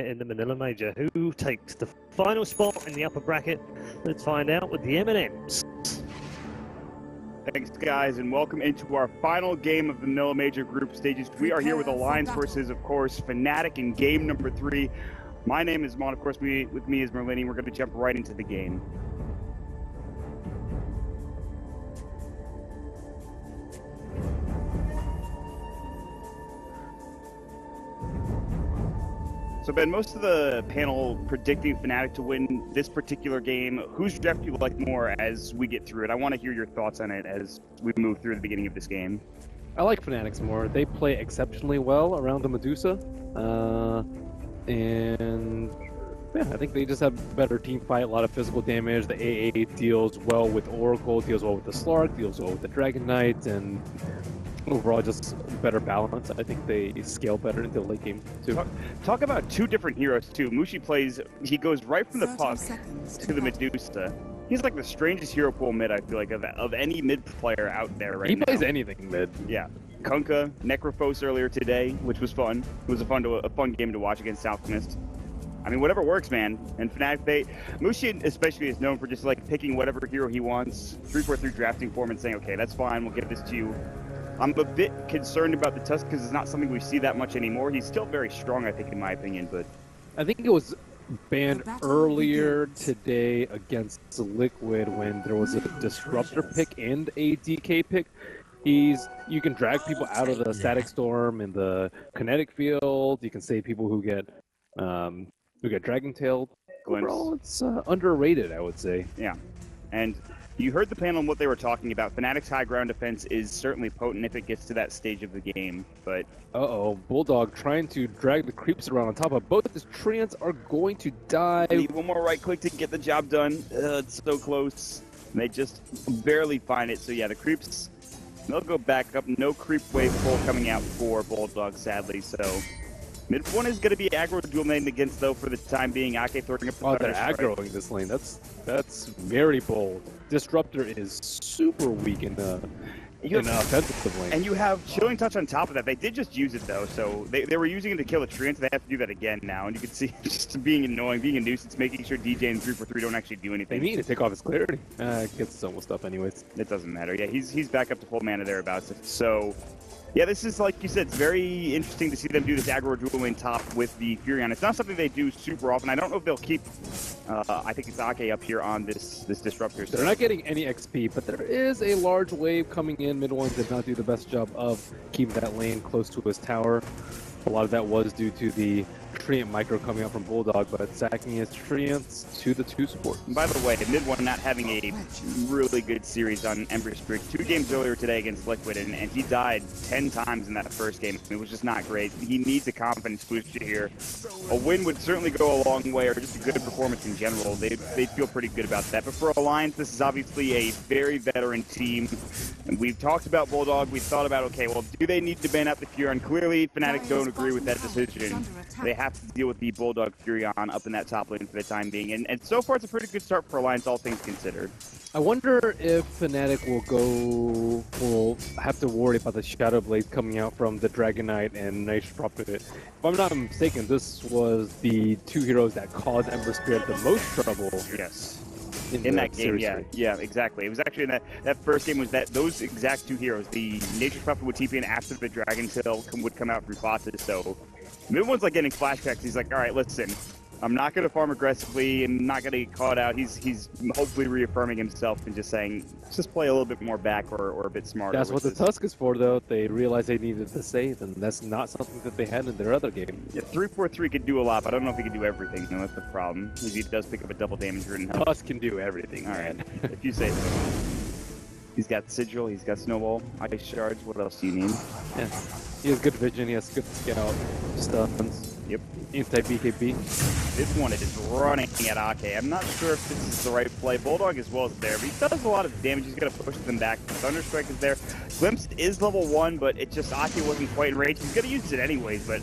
in the Manila Major. Who takes the final spot in the upper bracket? Let's find out with the M&Ms. Thanks, guys, and welcome into our final game of the Manila Major group stages. We are here with Alliance versus, of course, Fnatic in game number 3. My name is Mon, of course, with me is Merlini. We're going to jump right into the game. So Ben, most of the panel predicting Fnatic to win this particular game. Whose draft do you like more as we get through it? I want to hear your thoughts on it as we move through the beginning of this game. I like Fnatic's more. They play exceptionally well around the Medusa. And yeah, I think they just have better team fight, a lot of physical damage. The AA deals well with Oracle, deals well with the Slark, deals well with the Dragon Knight, and overall just better balance. I think they scale better into the late game too. Talk about two different heroes too. MuShi plays, he goes right from the puck to the Medusa. He's like the strangest hero pool mid, I feel like, of any mid player out there right now. He plays anything mid. Yeah. Kunkka, Necrophos earlier today, which was fun. It was a fun game to watch against South Mist. I mean, whatever works, man. And Fnatic, MuShi especially is known for just like picking whatever hero he wants, 3-4-3 drafting form and saying, okay, that's fine, we'll give this to you. I'm a bit concerned about the Tusk because it's not something we see that much anymore. He's still very strong, I think, in my opinion, but... I think it was banned earlier today against Liquid when there was a Disruptor pick and a DK pick. You can drag people out of the Static Storm and the Kinetic Field. You can save people who get Dragon Tailed. Overall, it's underrated, I would say. Yeah, and you heard the panel and what they were talking about. Fnatic's high ground defense is certainly potent if it gets to that stage of the game, but... Bulldog trying to drag the creeps around on top of both. The Treants are going to die. Need one more right click to get the job done. It's so close. And they just barely find it. So yeah, the creeps, they'll go back up. No creep wave full coming out for Bulldog, sadly. So MidOne is going to be aggro dual lane against, though, for the time being. Akke throwing up the they're aggroing this lane. That's very bold. Disruptor is super weak in offensive lane. And you have Chilling Touch on top of that. They did just use it, though, so they were using it to kill a Treant, so they have to do that again now. And you can see just being annoying, being a nuisance, making sure DJ and 3-4-3 don't actually do anything. They need to take off his clarity. Gets his own stuff anyways. It doesn't matter. Yeah, he's back up to full mana thereabouts. So... yeah, this is, like you said, it's very interesting to see them do this aggro dual lane top with the Furion. It's not something they do super often. I don't know if they'll keep, I think it's Akke up here on this Disruptor. So they're not getting any XP, but there is a large wave coming in. MidOne did not do the best job of keeping that lane close to his tower. A lot of that was due to the Treant micro coming out from Bulldog, but sacking his Treants to the 2 support. By the way, MidOne not having a really good series on Ember streak. 2 games earlier today against Liquid, and he died 10 times in that first game. It was just not great. He needs a confidence boost here. A win would certainly go a long way, or just a good performance in general. They'd feel pretty good about that. But for Alliance, this is obviously a very veteran team. And we've talked about Bulldog. We thought about, okay, well, do they need to ban out the Furion? Clearly, Fnatic don't agree with that decision. They have to deal with the Bulldog Furion up in that top lane for the time being. And so far, it's a pretty good start for Alliance, all things considered. I wonder if Fnatic will have to worry about the Shadow Blade coming out from the Dragon Knight and Nice Prophet. If I'm not mistaken, this was the 2 heroes that caused Ember Spirit the most trouble. Yes. In that game, yeah, exactly. It was actually in that first game was those exact 2 heroes. The Nature's Prophet would TP in after the Dragon Tail would come out from bosses. So MidOne's like getting flashbacks. He's like, all right, listen, I'm not going to farm aggressively and not going to get caught out. He's hopefully reaffirming himself and just saying, let's just play a little bit more back or a bit smarter. That's what the Tusk is for, though. They realized they needed to save, and that's not something that they had in their other game. Yeah, 3-4-3 could do a lot, but I don't know if he can do everything. You know, that's the problem. He does pick up a double damage ridden health. Tusk can do everything. All right, if you say so. He's got Sigil, he's got Snowball, Ice Shards. What else do you need? Yeah, he has good vision, he has good scout, stuns. Yep. Anti-BKB. This one is running at Akke. I'm not sure if this is the right play. Bulldog as well is there, but he does a lot of damage. He's going to push them back. Thunderstrike is there. Glimpse is level 1, but it just, Akke wasn't quite in range. He's going to use it anyways, but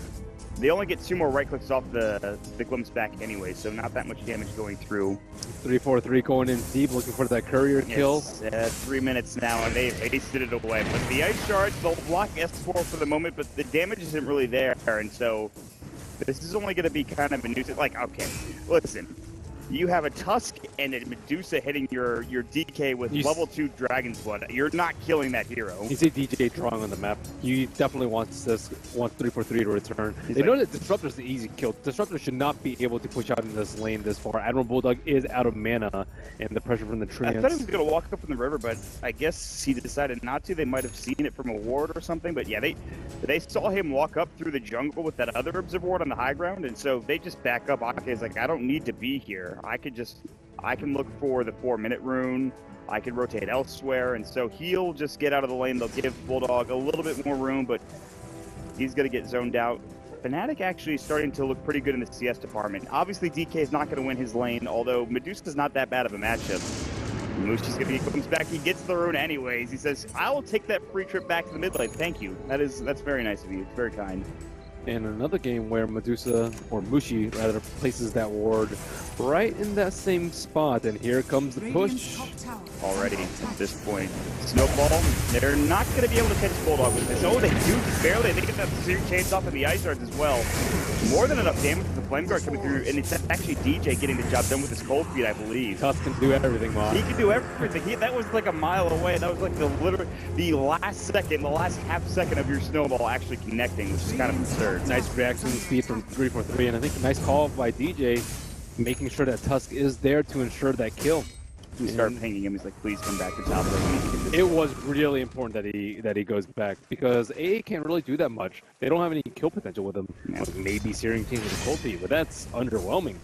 they only get 2 more right clicks off the Glimpse back anyway, so not that much damage going through. 3-4-3 going in deep, looking for that courier kill. 3 minutes now, and they wasted it away. But the Ice Shards, they'll block S4 for the moment, but the damage isn't really there, and so This is only going to be kind of a nuisance. Like, okay, listen. You have a Tusk and a Medusa hitting your DK with level 2 Dragon's Blood. You're not killing that hero. You see DJ Trong on the map. He definitely wants 343 to return. They know that Disruptor's the easy kill. Disruptor should not be able to push out in this lane this far. AdmiralBulldog is out of mana, and the pressure from the treants. I thought he was going to walk up in the river, but I guess he decided not to. They might have seen it from a ward or something, but yeah, they saw him walk up through the jungle with that other observer ward on the high ground, and so they just back up. Akke is like, I don't need to be here. I can look for the 4-minute rune. I can rotate elsewhere, and so he'll just get out of the lane. They'll give Bulldog a little bit more room, but he's going to get zoned out. Fnatic actually starting to look pretty good in the CS department. Obviously, DK is not going to win his lane, although Medusa's not that bad of a matchup. MuShi's going to comes back. He gets the rune anyways. He says, I will take that free trip back to the mid lane. Thank you. That's very nice of you. It's very kind. And another game where Medusa, or MuShi rather, places that ward right in that same spot, and here comes the push. Already at this point. Snowball, they're not going to be able to catch Bulldog with this. Oh, they do barely. They get that Seer chains off of the Ice Shards as well. More than enough damage with the Flame Guard coming through, and it's actually DJ getting the job done with his Cold Feet, I believe. Tusk can do everything, man. He can do everything. That was like a mile away. That was like the last second, the last half second of your Snowball actually connecting, which is kind of absurd. Nice reaction speed from 343, and I think a nice call by DJ, making sure that Tusk is there to ensure that kill. We start pinging him. He's like, please come back to top lane. It was really important that he goes back, because AA can't really do that much. They don't have any kill potential with him. Yeah. Maybe Searing King with a Cold Feet, but that's underwhelming.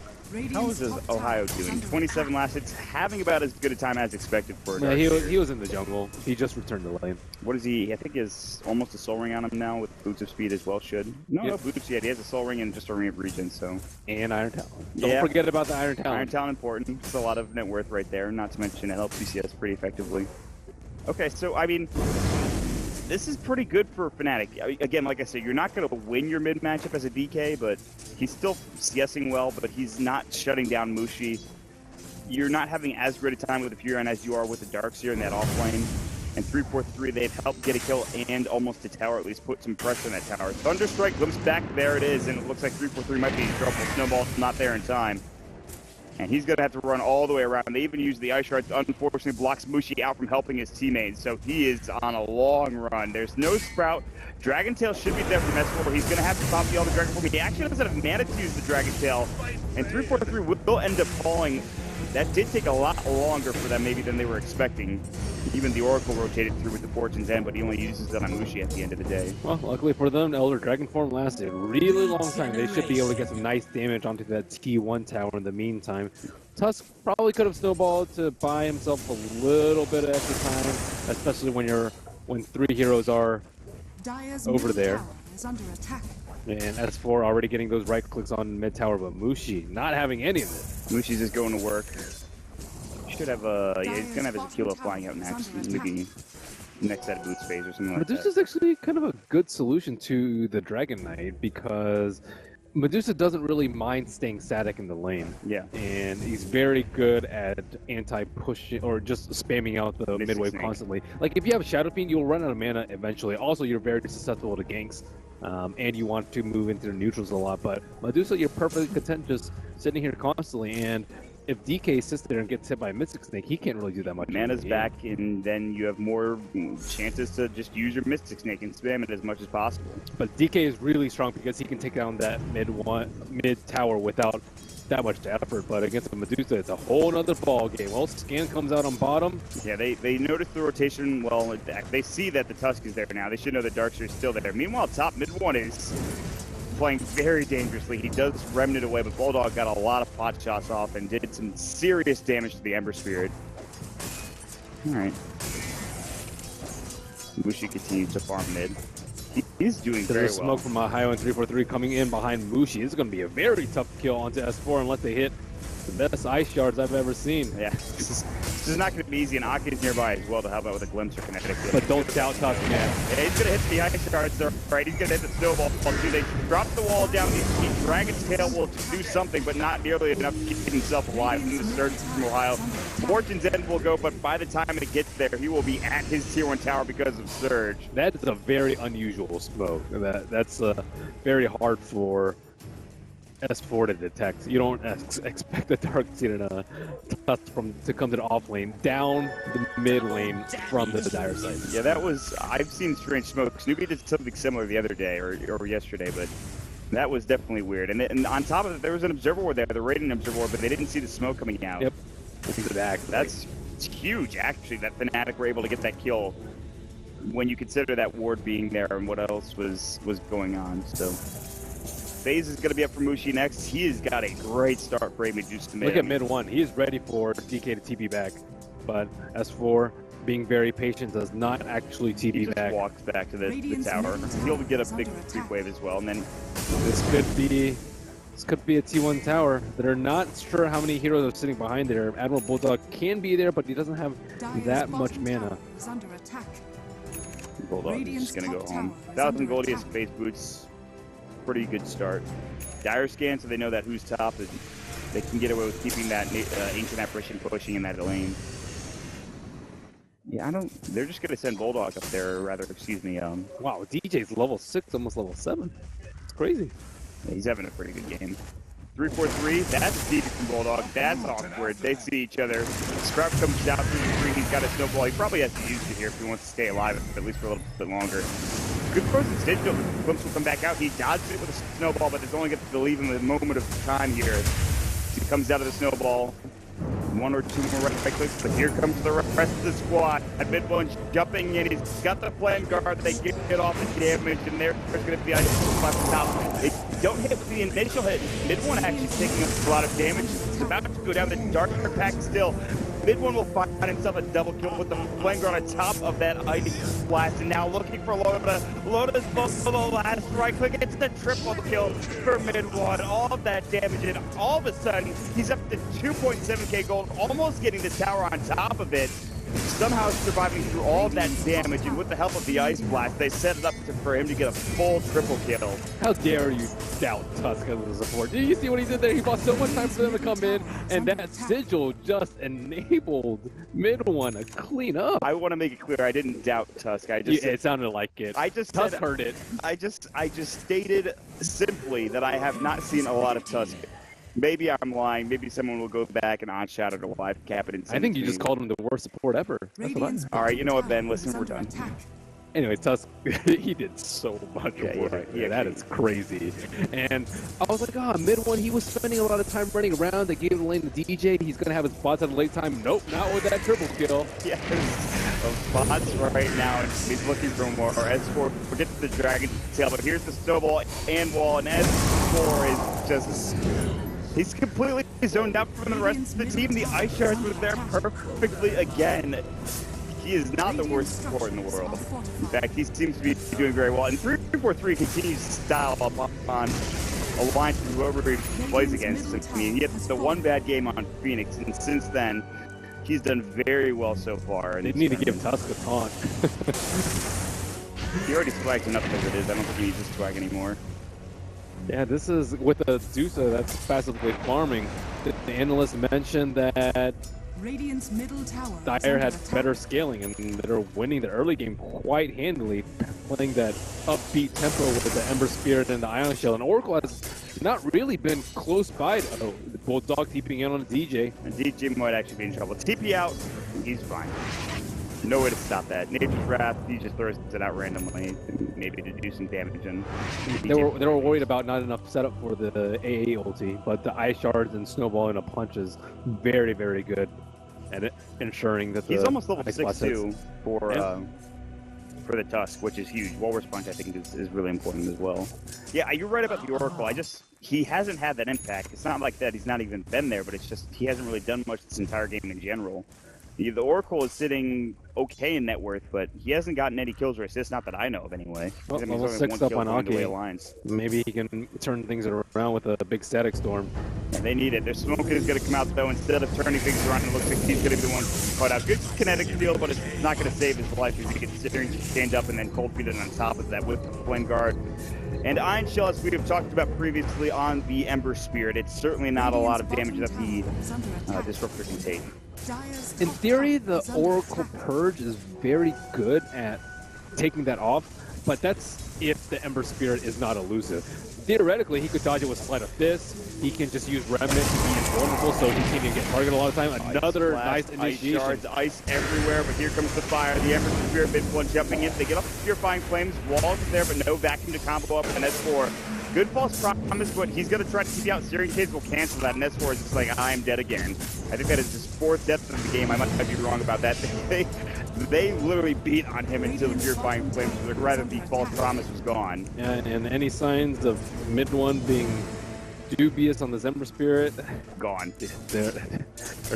How is Ohaiyo doing? 27 last hits, having about as good a time as expected for a he was in the jungle. He just returned the lane. What is he? I think he has almost a soul ring on him now with boots of speed as well. No boots yet. He has a soul ring and just a ring of regen. So and Iron Talon. Don't forget about the Iron Talon. Iron Talon important. It's a lot of net worth right there. Not to mention it helps CCS pretty effectively. Okay, so I mean, this is pretty good for Fnatic. Again, like I said, you're not going to win your mid matchup as a DK, but he's still CSing well, but he's not shutting down MuShi. You're not having as great a time with the Furion as you are with the Darkseer in that off lane. And 343, they've helped get a kill and almost a tower, at least put some pressure on that tower. Thunderstrike glimpse back, there it is, and it looks like 343 might be in trouble. Snowball's not there in time. And he's going to have to run all the way around. They even use the Ice Shards, unfortunately blocks MuShi out from helping his teammates. So he is on a long run. There's no Sprout. Dragon Tail should be there from S4. He's going to have to pop the other Dragon Tail. He actually doesn't have mana to use the Dragon Tail. And 343 will end up falling. That did take a lot longer for them maybe than they were expecting. Even the Oracle rotated through with the Fortune's End, but he only uses it on MuShi at the end of the day. Well, luckily for them, Elder Dragon Form lasted a really long time. They should be able to get some nice damage onto that T1 tower in the meantime. Tusk probably could have snowballed to buy himself a little bit of extra time, especially when 3 heroes are over there. And S4 already getting those right clicks on mid tower, but MuShi not having any of it. MuShi's just going to work. Should have he's gonna have his Aquila flying out next, maybe next set of boots phase or something like that. Medusa's actually kind of a good solution to the Dragon Knight, because Medusa doesn't really mind staying static in the lane. Yeah. And he's very good at anti-pushing or just spamming out the mid-wave constantly. Like, if you have a Shadow Fiend, you'll run out of mana eventually. Also, you're very susceptible to ganks. And you want to move into the neutrals a lot. But Medusa, you're perfectly content just sitting here constantly. And if DK sits there and gets hit by a Mystic Snake, he can't really do that much. Mana's back, and then you have more chances to just use your Mystic Snake and spam it as much as possible. But DK is really strong because he can take down that mid tower without that much effort. But against the Medusa, it's a whole other ball game. Well, Scan comes out on bottom. Yeah, they notice the rotation. Well, they see that the Tusk is there now. They should know that Darkseer is still there. Meanwhile, top MidOne is playing very dangerously. He does remnant away, but Bulldog got a lot of pot shots off and did some serious damage to the Ember Spirit. All right. MuShi continues to farm mid. He's doing very well. Smoke from Ohaiyo and 343 coming in behind MuShi. This is going to be a very tough kill onto S4 unless they hit the best Ice Shards I've ever seen. Yeah, this is not going to be easy, and Akke is nearby as well to help out with a glimpse or kinetic. But don't doubt Tusk, man. Yeah, he's going to hit the Ice Shards there, right? He's going to hit the Snowball too. They drop the wall down. The Dragon's Tail will do something, but not nearly enough to keep himself alive. And the surge from Ohaiyo. Fortune's End will go, but by the time it gets there, he will be at his Tier 1 tower because of Surge. That is a very unusual smoke. That's very hard for S4 to detect. You don't expect the Dark Seer and Tusk to come to the off lane, down the mid lane from the dire side. Yeah, that was, I've seen strange smoke. Snoopy did something similar the other day, or yesterday, but that was definitely weird. And on top of it, there was an observer ward there, the raiding observer ward, but they didn't see the smoke coming out. Yep. Exactly. That's huge, actually, that Fnatic were able to get that kill when you consider that ward being there and what else was going on. So FaZe is going to be up for MuShi next. He has got a great start for Medusa mid. Look at MidOne. He is ready for DK to TP back, but S4, being very patient, does not actually TP back. He just walks back to the tower. He'll get a big creep wave as well, and then this could be a T1 tower. They're not sure how many heroes are sitting behind there. AdmiralBulldog can be there, but he doesn't have that much mana. Bulldog is just going to go home. 1,000 gold, he has face boots. Pretty good start. Dire scan, so they know that who's top. They can get away with keeping that Ancient Apparition pushing in that lane. Yeah, they're just going to send Bulldog up there, or rather, excuse me. Wow, DJ's level 6, almost level 7. It's crazy. Yeah, he's having a pretty good game. 3-4-3, that's deep from Bulldog. That's awkward. They see each other. Scrap comes down through the screen. He's got a snowball. He probably has to use it here if he wants to stay alive, at least for a little bit longer. Good person, Digital. Glimpse will come back out. He dodged it with a snowball, but there's only going to leave him a moment of time here. He comes out of the snowball. One or two more right clicks, but here comes the rest of the squad. MidOne's jumping in. He's got the flame guard. They get off the damage, and there's going to be ice left top. They don't hit with the initial hit. MidOne actually taking a lot of damage. It's about to go down the dark pack still. MidOne will find himself a double kill with the flame guard on top of that ice blast, and now looking for Loda. Loda's both for the last right click. It's the triple kill for MidOne. All of that damage, and all of a sudden, he's up to 2.7k gold, almost getting the tower on top of it. Somehow surviving through all of that damage, and with the help of the ice blast, they set it up for him to get a full triple kill. How dare you doubt Tusk as a support? Did you see what he did there? He bought so much time for them to come in, and that sigil just enabled MidOne to clean up. I want to make it clear, I didn't doubt Tusk. It sounded like it. Tusk heard it. I just stated simply that I have not seen a lot of Tusk. Maybe I'm lying. Maybe someone will go back and on-shot it or live cap it. I think you just called him the worst support ever. All right, you know what, Ben? Listen, we're done. Anyway, Tusk, he did so much work. Yeah, that is crazy. And I was like, MidOne, he was spending a lot of time running around. They gave him the lane to DJ. He's going to have his bots at a late time. Nope, not with that triple kill. Yes, bots right now, and he's looking for more. S4, forget the dragon tail, but here's the snowball and wall, and S4 is just... He's completely zoned out from the rest of the team. The ice shards were there perfectly again. He is not the worst support in the world. In fact, he seems to be doing very well. And 3-4-3 continues to style up on alliance with whoever he plays against. I mean, he had the one bad game on Phoenix, and since then, he's done very well so far. And they need to give Tusk a taunt. He already swagged enough as it is. I don't think he needs to swag anymore. Yeah, this is with a Medusa that's passively farming. The analyst mentioned that Radiant's middle tower Dire had better scaling, and they're winning the early game quite handily, playing that upbeat tempo with the Ember Spirit and the Ion Shell. And Oracle has not really been close by. Oh, the Bulldog TPing in on a DJ. And DJ might actually be in trouble. TP out, he's fine. No way to stop that. Nature's Wrath, he just throws it out randomly, maybe to do some damage. And they were worried about not enough setup for the AA ulti, but the Ice Shards and Snowball in a punch is very, very good at ensuring that he's almost level 6 too for the Tusk, which is huge. Wall response, I think, is really important as well. Yeah, you're right about the Oracle. He hasn't had that impact. It's not like that he's not even been there, but it's just he hasn't really done much this entire game in general. The Oracle is sitting okay in net worth, but he hasn't gotten any kills or assists, not that I know of anyway. Well, level 6 up on Akke. Maybe he can turn things around with a big static storm. And they need it. Their smoke is going to come out, though. Instead of turning things around, it looks like he's going to be the one caught out. Good kinetic field, but it's not going to save his life because he gets Seer chained up and then cold feeded on top of that with the Flame Guard. And Iron Shell, as we have talked about previously on the Ember Spirit, it's certainly not a lot of damage that the Disruptor can take. In theory, the Oracle Purge is very good at taking that off, but that's if the Ember Spirit is not elusive. theoretically, he could dodge it with Sleight of Fist. He can just use Remnant to be invulnerable, so he can't even get targeted a lot of time. Another nice initiation. Ice shards, ice everywhere, but here comes the fire. The Ember Spirit, MidOne jumping in. They get up to Purifying Flames. Walls is there, but no vacuum to combo up. And S4, good false promise, but he's going to try to keep you out. Searing Cage will cancel that, and S4 is just like, I am dead again. I think that is his 4th death of the game. I might be wrong about that. They literally beat on him until the Purifying Flames. Rather, the false promise was gone. Yeah, and any signs of MidOne being dubious on the Ember Spirit, Gone. They're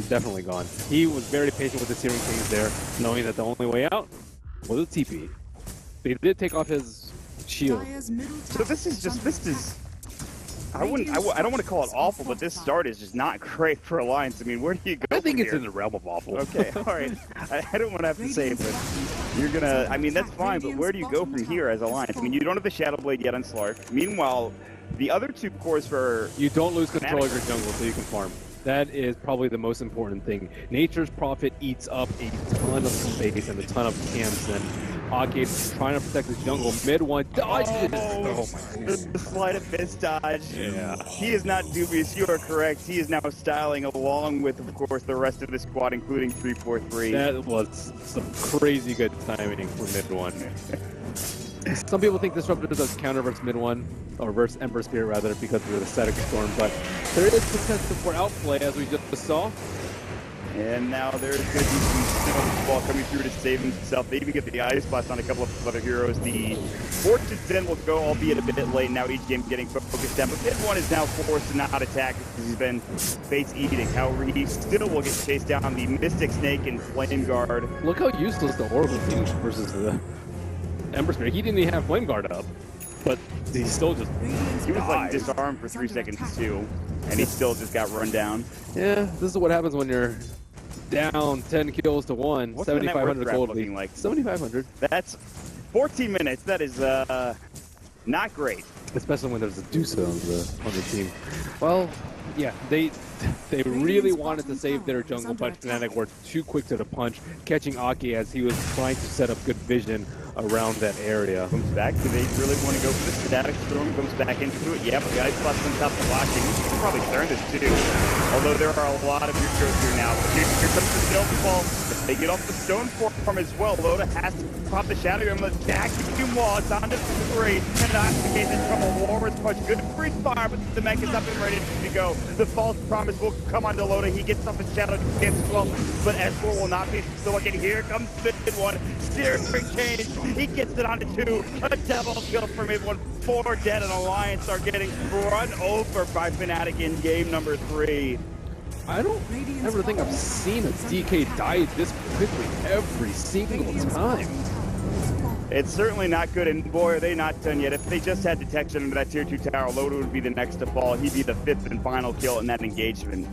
definitely gone. He was very patient with the Searing Kings there, knowing that the only way out was a TP. They did take off his shield. So this is. I don't want to call it awful, but this start is just not great for Alliance. I mean, where do you go? I think it's here? in the realm of awful. Okay, all right. I don't want to have to say it, but you're gonna. I mean, that's fine, but where do you go from here as Alliance? I mean, you don't have the Shadow Blade yet on Slark. Meanwhile, the other 2 cores for you don't lose control of your jungle so you can farm. That is probably the most important thing. Nature's Prophet eats up a ton of space and a ton of camps, and Akke is trying to protect his jungle. MidOne dodges. Oh my God. The Sleight of Fist dodge. Yeah. He is not dubious. You are correct. He is now styling along with, of course, the rest of the squad, including 343. That was some crazy good timing for MidOne. Some people think Disruptor does counter versus MidOne, or versus Ember Spirit rather, because of the Static Storm, but there is potential for outplay, as we just saw. And now there's going to be some snowball coming through to save himself. They even get the Ice Blast on a couple of other heroes. The Fortune Sin will go, albeit a bit late. Now each game getting focused down, but MidOne is now forced to not attack because he's been face eating. However, he still will get chased down on the Mystic Snake and Flame Guard. Look how useless the Oracle team versus the Ember Spirit. He didn't even have Flame Guard up, but he still just He was like disarmed for 3 seconds too, and he still just got run down. Yeah, this is what happens when you're down 10 kills to 1. What's the net worth 7,500 graph gold looking lead. like? 7,500. That's 14 minutes. That is not great. Especially when there's a Medusa on the team. Well, yeah, they really wanted to save their jungle, but Fnatic were too quick to the punch, catching Akke as he was trying to set up good vision around that area. Comes back. Do they really want to go for the Static Storm? Comes back into it. Yeah, but the Ice Blast on top of watching. We should probably turn this too. Although there are a lot of heroes here now. Here comes the Snowfall. They get off the Stone Form as well. Loda has to pop the Shadow Emblem back to Wall. It's on to 3. And Akke is in trouble. Warrior's Punch. Good free fire, but the mech is up and ready to go. The False Promise will come onto Loda. He gets off the Shadow Dance as well. But S4 will not be still looking. Here comes MidOne. Seer Change. He gets it onto 2. A double kill for MidOne. 4 dead, and Alliance are getting run over by Fnatic in game number 3. I don't ever think I've seen a DK die this quickly every single time. It's certainly not good, and boy, are they not done yet. If they just had detection into that tier 2 tower, Loda would be the next to fall. He'd be the 5th and final kill in that engagement.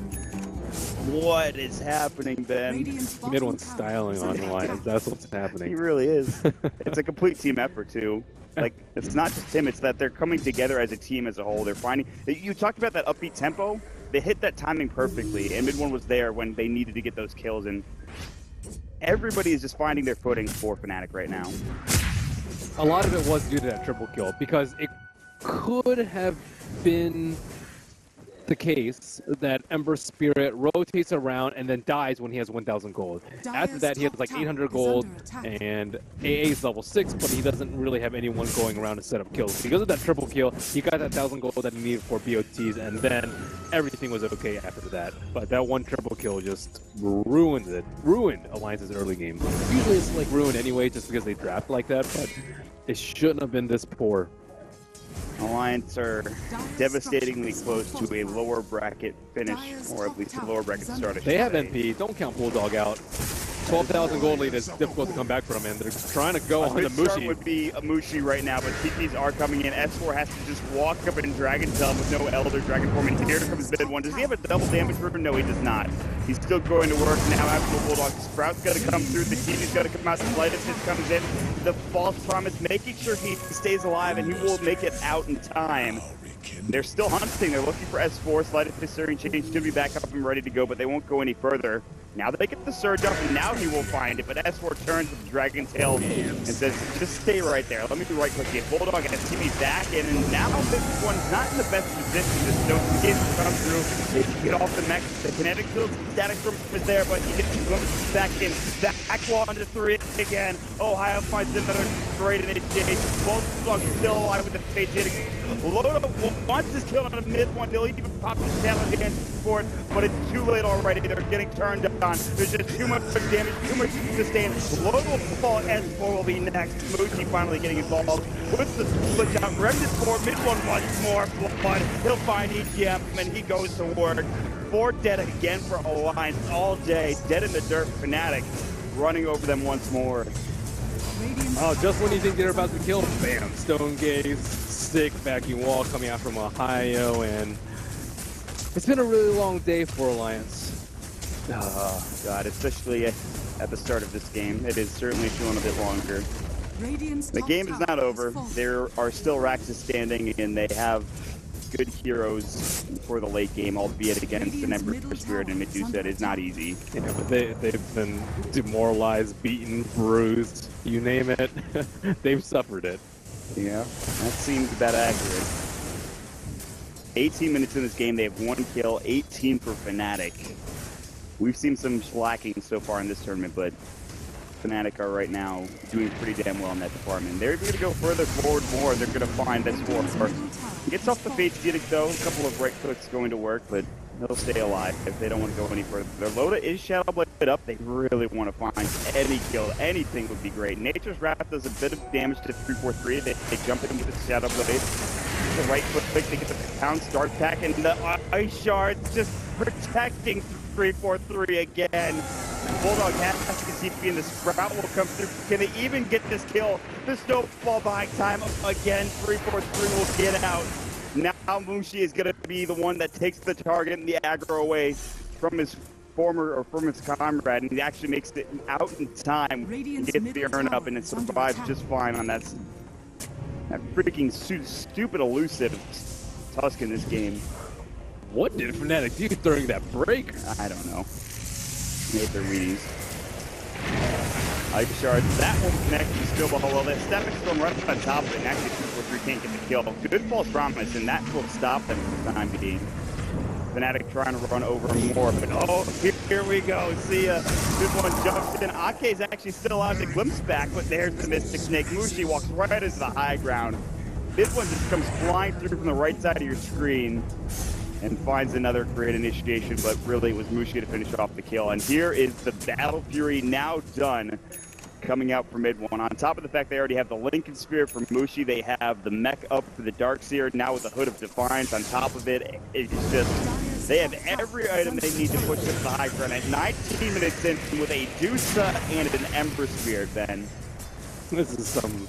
What is happening, Ben? MidOne's styling on Alliance. That's what's happening. He really is. It's a complete team effort, too. Like, it's not just him, it's that they're coming together as a team as a whole. They're finding... You talked about that upbeat tempo. They hit that timing perfectly, and MidOne was there when they needed to get those kills, and everybody is just finding their footing for Fnatic right now. A lot of it was due to that triple kill, because it could have been the case that Ember Spirit rotates around and then dies when he has 1,000 gold. After that, he has like 800 gold, and AA is level 6, but he doesn't really have anyone going around to set up kills. Because of that triple kill, he got that 1,000 gold that he needed for BOTs, and then everything was okay after that. But that one triple kill just ruined Alliance's early game. Usually it's like ruined anyway, just because they draft like that, but it shouldn't have been this poor. Alliance are devastatingly close to a lower bracket finish, or at least a lower bracket start. They have NP. Don't count Bulldog out. 12,000 gold lead is difficult to come back from, and they're trying to go on the MuShi. Would be a MuShi right now, but TPs are coming in. S4 has to just walk up and Dragon Tail with no Elder Dragon Form. And here comes MidOne. Does he have a double damage rune? No, he does not. He's still going to work now. AdmiralBulldog. Sprout's going to come through. The team is going to come out. Sleight of Fist comes in. The False Promise, making sure he stays alive, and he will make it out in time. They're still hunting. They're looking for S4. Sleight of Fist Searing Change to be back up and ready to go, but they won't go any further. Now they get the surge up, and now he will find it, but S4 turns with the Dragon Tail and says, just stay right there. Let me do right-click here. Bulldog has TV back, and now this one's not in the best position to Stoke to come through. They get off the mech. The kinetic field static from is there, but he gets back in. Back wall under 3 again. Ohaiyo finds another great initiation. Bulldog still alive with the face hitting. Loda wants his kill on a MidOne. He'll even pop his tail again for it, but it's too late already. They're getting turned on. There's just too much damage, too much sustain. Loda will fall, S4 will be next. MuShi finally getting involved. Puts the switch out. Remnant for MidOne once more. Blood. He'll find EGM, and he goes to work. 4 dead again for Alliance all day. Dead in the dirt. Fnatic running over them once more. Oh, just when you think they're about to kill, bam, Stone Gaze, sick vacuum wall coming out from Ohaiyo, and it's been a really long day for Alliance. Oh, God, especially at the start of this game. It is certainly feeling a bit longer. The game is not over. There are still Raxus standing, and they have good heroes for the late game, albeit against an Ember Spirit and Medusa. It is not easy. Yeah, but they've been demoralized, beaten, bruised, you name it. They've suffered it. Yeah, that seems about accurate. 18 minutes in this game, they have 1 kill, 18 for Fnatic. We've seen some slacking so far in this tournament, but Fnatic are right now doing pretty damn well in that department. They're going to go further forward more. They're going to find this 4. Gets off the Fate's Edict though. A couple of right clicks going to work, but he'll stay alive if they don't want to go any further. Their Loda is Shadow Blade up. They really want to find any kill. Anything would be great. Nature's Wrath does a bit of damage to 343. They jump in with the Shadow Blade. The right click, they get the pound start attack, and the Ice Shard's just protecting 343 again. Bulldog has to see if the Sprout will come through. Can they even get this kill? The snowball buying time again. 343 will get out. Now MuShi is going to be the one that takes the target and the aggro away from his comrade, and he actually makes it out in time. He gets the urn up, and it survives just fine on that freaking stupid elusive Tusk in this game. What did Fnatic do during that break? I don't know. Made their Wheaties. Ice Shard, that will connect to still below that. Static Storm right on top of it, and actually 243 can't get the kill. Good false promise, and that will stop them for the time being. Fnatic trying to run over more, but oh, here we go. See ya. Good one jumps in. Akke's actually still allowed to glimpse back, but there's the Mystic Snake. MuShi walks right into the high ground. This one just comes flying through from the right side of your screen and finds another great initiation, but really it was MuShi to finish off the kill. And here is the Battle Fury now done, coming out for MidOne. On top of the fact they already have the Lincoln Spirit for MuShi, they have the mech up for the Dark Seer, now with the Hood of Defiance on top of it. It's just, they have every item they need to push up the high ground. At 19 minutes in with a Medusa and an Ember Spirit, Ben. This is some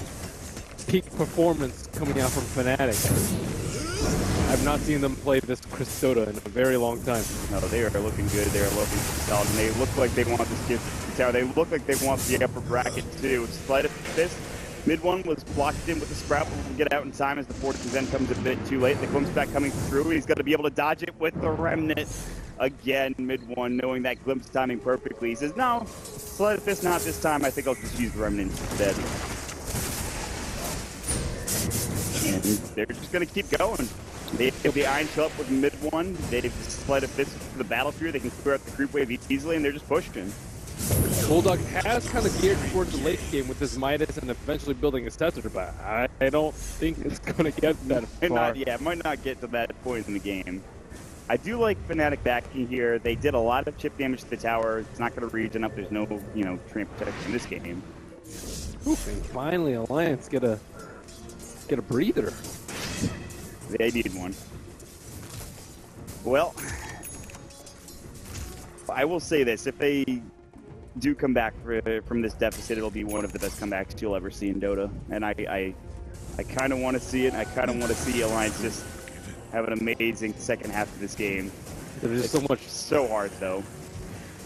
peak performance coming out from Fnatic. I've not seen them play this Dota in a very long time. No, they are looking good. They are looking solid, and they look like they want this kid tower. They look like they want the upper bracket too. Sleight of Fist. MidOne was blocked in with the Sprout, but will get out in time as the 40% comes a bit too late. The glimpse back coming through. He's got to be able to dodge it with the Remnant. Again, MidOne knowing that glimpse timing perfectly. He says, no, Sleight of Fist not this time. I think I'll just use the Remnant instead. And they're just going to keep going. They have the Iron Club with MidOne. They've Sleight of Fist for the Battle Fury. They can clear out the creep wave easily, and they're just pushing. Bulldog has kind of geared towards the late game with his Midas and eventually building a Scepter, but I don't think it's going to get that far. It might not get to that point in the game. I do like Fnatic backing here. They did a lot of chip damage to the tower. It's not going to regen up. There's no, train protection in this game. Oof, and finally, Alliance get a breather. They need one. Well, I will say this. If they do come back from this deficit, it'll be one of the best comebacks you'll ever see in Dota. And I kind of want to see it. I kind of want to see Alliance just have an amazing second half of this game. There's just so hard, though.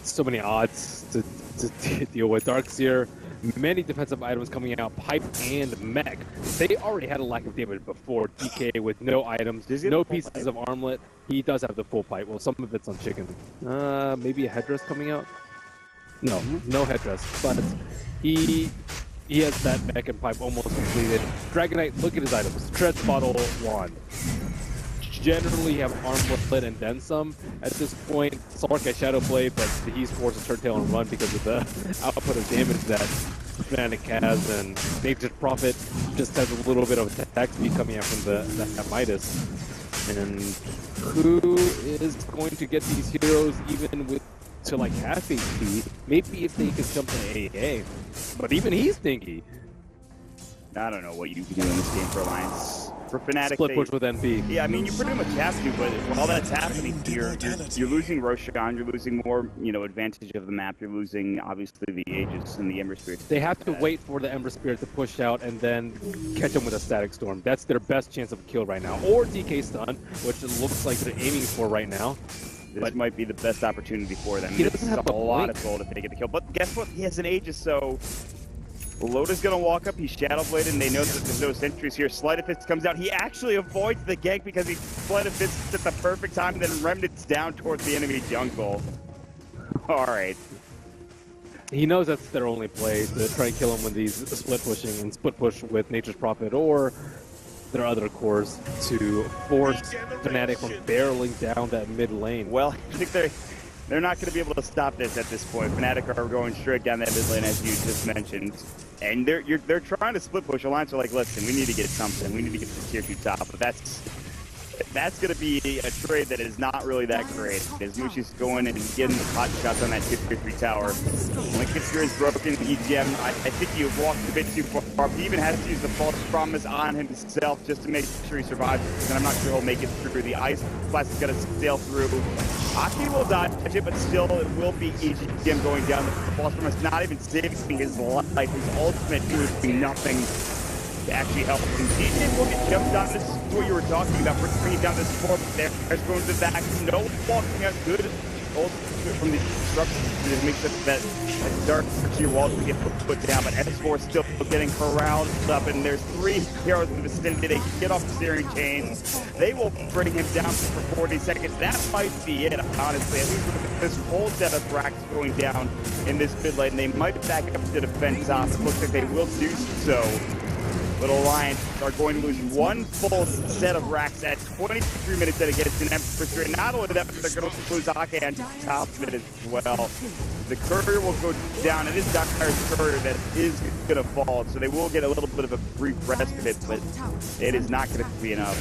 So many odds to deal with. Dark Seer, many defensive items coming out, pipe and mech. They already had a lack of damage before. DK with no items, no pieces of armlet. He does have the full pipe. Well, some of it's on chicken. Maybe a headdress coming out. No headdress, but he has that mech and pipe almost completed. Dragon Knight, look at his items. Tread Bottle, Wand. Generally have Armlet and then some. At this point, Slark has Shadow Blade, but he's forced to turn tail and run because of the output of damage that Fnatic has, and Nature's Prophet just has a little bit of attack speed coming out from that Midas. And who is going to get these heroes even with to like half HP? Maybe if they could jump to AA, but even he's stinky. I don't know what you can do in this game for Alliance. For Fnatic, Split push with NP. Yeah, I mean, you pretty much have to, but while that's happening, you're losing Roshan, you're losing more, advantage of the map, you're losing, obviously, the Aegis and the Ember Spirit. They have to wait for the Ember Spirit to push out and then catch them with a Static Storm. That's their best chance of a kill right now. Or DK Stun, which it looks like they're aiming for right now. This might be the best opportunity for them. He This doesn't is have a a lot blink. of gold if they get the kill. But guess what? He has an Aegis, so Loda's gonna walk up, he's Shadow Bladed, and they know that there's no sentries here. Sleight of Fist comes out, he actually avoids the gank because he Sleight of Fist at the perfect time, and then Remnant's down towards the enemy jungle. Alright. He knows that's their only play, to try and kill him with these split pushing and split push with Nature's Prophet or their other cores to force Fnatic from barreling down that mid lane. Well, I think they're not going to be able to stop this at this point. Fnatic are going straight down that mid lane, as you just mentioned. And they're trying to split push. Alliance are like, listen, we need to get something. We need to get the tier 2 top. But that's going to be a trade that is not really that great. As MuShi's going and getting the pot shots on that tier 3 tower. Lincoln's Fear is broken. EGM, I think he walked a bit too far. He even has to use the false promise on himself just to make sure he survives. And I'm not sure he'll make it through. The Ice Blast is going to sail through. Akke will dodge it, but still it will be EGM going down. The false promise not even saving his life. His ultimate doing nothing to actually help him. EGM will get jumped down. This is what you were talking about. Bringing down this form there. There's going to the back. No walking out good. From the disruption to make sure that dark tier walls will get put down, but S4 still getting corralled up, and there's 3 heroes in the vicinity. They get off the steering chain. They will bring him down for 40 seconds. That might be it, honestly. At least with this whole set of racks going down in this mid lane, they might back up to defend top. It looks like they will do so. But Alliance are going to lose 1 full set of racks at 23 minutes that against an Ember Spirit. Not only that, but they're going to lose Akke on top of it as well. The courier will go down. It is Dire's courier that is going to fall, so they will get a little bit of a brief respite, but it is not going to be enough.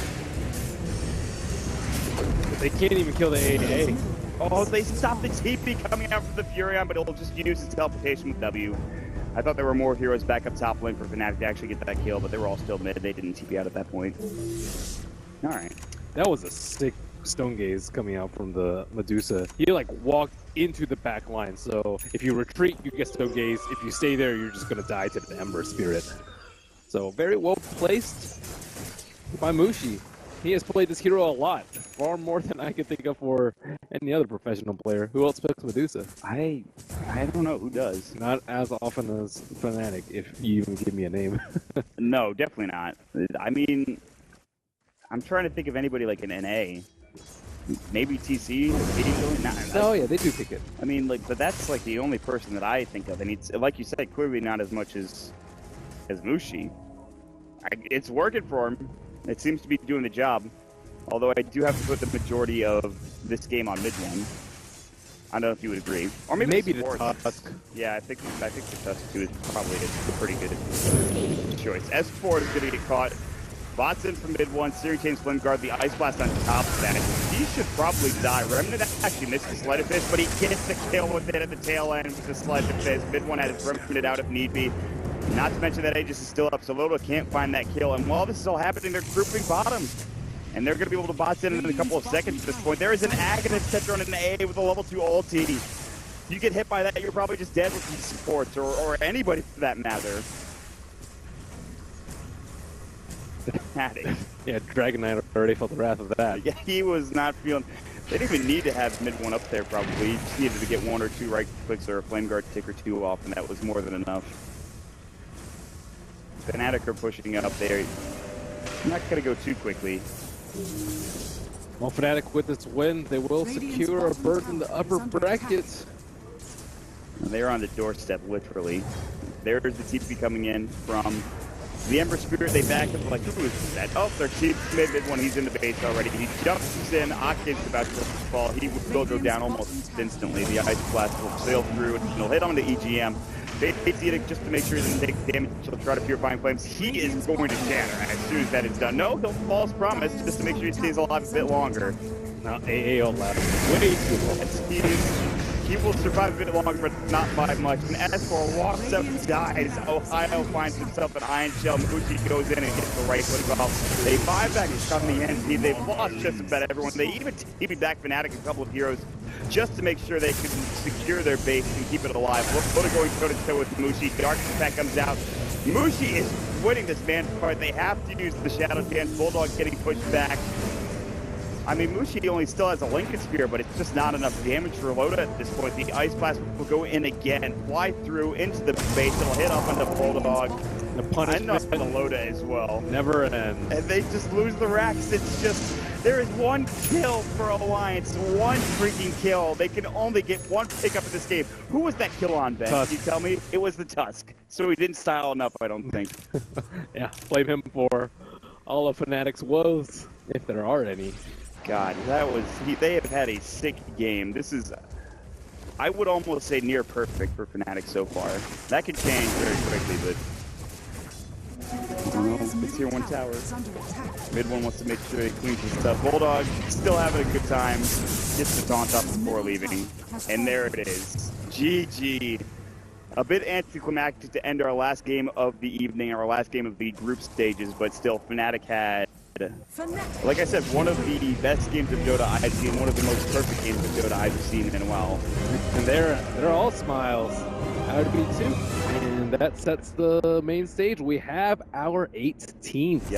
They can't even kill the AA. Oh, they stopped the TP coming out from the Furion, but it'll just use its teleportation with W. I thought there were more heroes back up top lane for Fnatic to actually get that kill, but they were all still mid. They didn't TP out at that point. Alright. That was a sick stone gaze coming out from the Medusa. He like walked into the back line, so if you retreat, you get stone gaze. If you stay there, you're just gonna die to the Ember Spirit. So very well placed by MuShi. He has played this hero a lot, far more than I could think of for any other professional player. Who else picks Medusa? I don't know who does. Not as often as Fnatic, if you even give me a name. No, definitely not. I mean, I'm trying to think of anybody like an NA. Maybe TC? Oh yeah, they do pick it. I mean, but that's like the only person that I think of, and it's like you said, clearly not as much as MuShi. It's working for him. It seems to be doing the job. Although I do have to put the majority of this game on MidOne. I don't know if you would agree. Or maybe the Tusk. Yeah, I think the Tusk too is probably a pretty good choice. S4 is going to get caught. Bots in from MidOne. Seer Chains Flame Guard. The Ice Blast on top of that. He should probably die. Remnant actually missed the Sleight of Fist, but he gets the kill with it at the tail end with the Sleight of Fist. MidOne has Remnant out if need be. Not to mention that Aegis is still up, so Loda can't find that kill. And while this is all happening, they're grouping bottom. And they're going to be able to box in a couple of seconds at this point. There is an Aghanim Tetra on an A with a level 2 ulti. You get hit by that, you're probably just dead with these supports, or anybody for that matter. Yeah, Dragon Knight already felt the wrath of that. Yeah, he was not feeling... They didn't even need to have MidOne up there, probably. You just needed to get 1 or 2 right clicks or a Flame Guard tick or 2 off, and that was more than enough. Fnatic are pushing up there. I'm not going to go too quickly. Well, Fnatic with this win, they will secure a berth in the upper bracket. They're on the doorstep, literally. There's the TP coming in from the Ember Spirit. They back up like, who is that? Oh, their TP MidOne. He's in the base already. He jumps in. Akke's about to fall. He will go down almost instantly. The Ice Blast will sail through and he'll hit on the EGM. Fnatic just to make sure he doesn't take damage. He'll try to Purifying Flames. He is going to shatter as soon as that is done. No, he'll false promise just to make sure he stays alive a bit longer. Now AAO left way too long. He will survive a bit longer, but not by much. And as for walks up, dies. Ohaiyo finds himself an Iron Shell. MuShi goes in and gets the right foot off. They buy back from the end. They've lost just about everyone. They even TP back Fnatic a couple of heroes just to make sure they can secure their base and keep it alive. Loda going toe-to-toe with MuShi. Dark Pack comes out. MuShi is winning this man fight. They have to use the Shadow Dance. Bulldog getting pushed back. I mean, MuShi only still has a Lincoln Spear, but it's just not enough damage for Loda at this point. The Ice Blast will go in again, fly through into the base. It'll hit up on the Bulldog. The punishment for the Loda as well. Never ends. And they just lose the racks. It's just, there is one kill for Alliance. One freaking kill. They can only get one pickup in this game. Who was that kill on, Ben? Tusk. Can you tell me? It was the Tusk. So he didn't style enough, I don't think. Yeah, blame him for all of Fnatic's woes, if there are any. God, that was, they have had a sick game. This is, I would almost say near perfect for Fnatic so far. That could change very quickly, but I don't know. It's here one tower. MidOne wants to make sure he cleans his stuff. Bulldog still having a good time. Gets the taunt up before leaving. And there it is. GG. A bit anticlimactic to end our last game of the evening, our last game of the group stages, but still Fnatic had, like I said, one of the best games of Dota I've seen, one of the most perfect games of Dota I've seen in a while. And they're all smiles. How to beat 2. And that sets the main stage. We have our 8 teams. Yes,